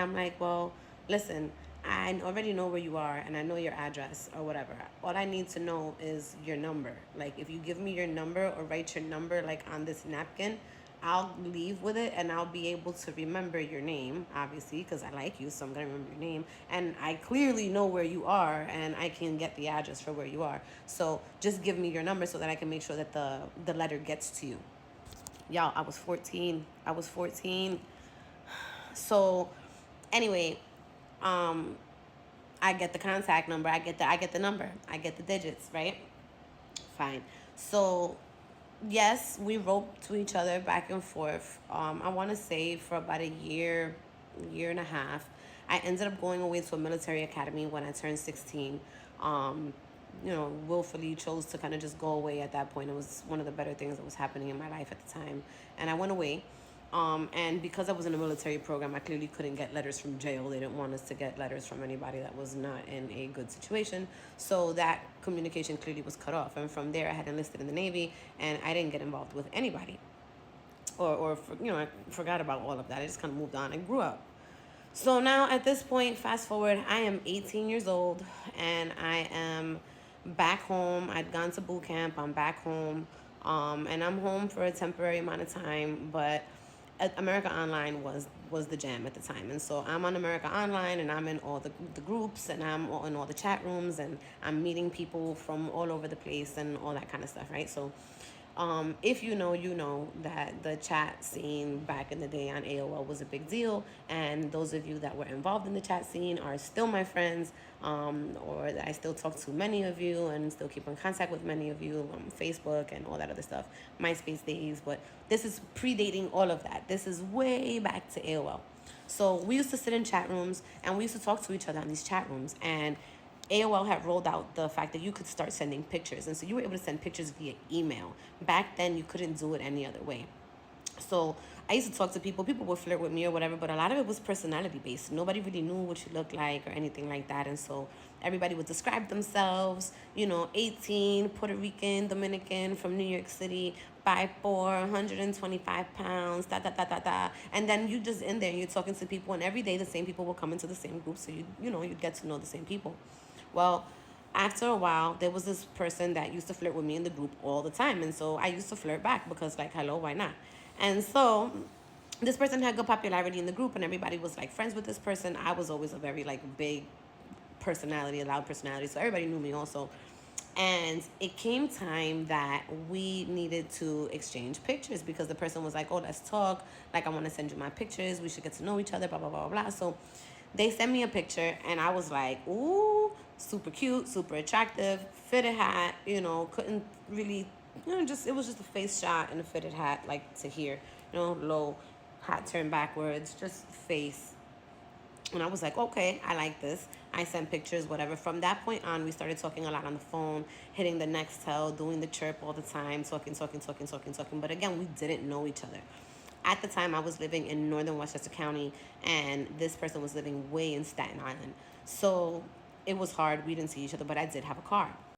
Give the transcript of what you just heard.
I'm like, well, listen, I already know where you are and I know your address or whatever. All I need to know is your number. Like, if you give me your number or write your number like on this napkin, I'll leave with it and I'll be able to remember your name, obviously, because I like you, so I'm gonna remember your name. And I clearly know where you are and I can get the address for where you are. So just give me your number so that I can make sure that the letter gets to you. Y'all, I was 14. I was 14. So anyway, um, I get the contact number. I get the number. I get the digits, right? Fine. So yes, we wrote to each other back and forth. I want to say for about a year, year and a half. I ended up going away to a military academy when I turned 16. Um, willfully chose to kind of just go away at that point. It was one of the better things that was happening in my life at the time. And I went away. And because I was in a military program, I clearly couldn't get letters from jail. They didn't want us to get letters from anybody that was not in a good situation. So that communication clearly was cut off. And from there, I had enlisted in the Navy, and I didn't get involved with anybody. I forgot about all of that. I just kind of moved on and grew up. So now at this point, fast forward, I am 18 years old and I am back home. I'd gone to boot camp. I'm back home. And I'm home for a temporary amount of time, but America Online was the jam at the time. And so I'm on America Online and I'm in all the groups and I'm in all the chat rooms and I'm meeting people from all over the place and all that kind of stuff, right? So if you know that the chat scene back in the day on AOL was a big deal, and those of you that were involved in the chat scene are still my friends, or that I still talk to many of you and still keep in contact with many of you on Facebook and all that other stuff, MySpace days. But this is predating all of that. This is way back to AOL. So we used to sit in chat rooms and we used to talk to each other in these chat rooms, and AOL had rolled out the fact that you could start sending pictures. And so you were able to send pictures via email. Back then, you couldn't do it any other way. So I used to talk to people. People would flirt with me or whatever, but a lot of it was personality based. Nobody really knew what you looked like or anything like that. And so everybody would describe themselves, 18, Puerto Rican, Dominican, from New York City, 5'4", 125 pounds, da da da da da. And then you just in there, you're talking to people, and every day the same people will come into the same group, so you'd get to know the same people. Well, after a while, there was this person that used to flirt with me in the group all the time. And so I used to flirt back because, like, hello, why not? And so this person had good popularity in the group and everybody was like friends with this person. I was always a very like big personality, a loud personality. So everybody knew me also. And it came time that we needed to exchange pictures because the person was like, oh, let's talk. Like, I want to send you my pictures. We should get to know each other, blah, blah, blah, blah. So they sent me a picture and I was like, ooh, super cute, super attractive, fitted hat, couldn't really, it was just a face shot and a fitted hat, like to here, low, hat turned backwards, just face. And I was like, okay, I like this. I sent pictures, whatever. From that point on, we started talking a lot on the phone, hitting the Nextel, doing the chirp all the time, talking. But again, we didn't know each other. At the time, I was living in northern Westchester County, and this person was living way in Staten Island. So it was hard. We didn't see each other, but I did have a car.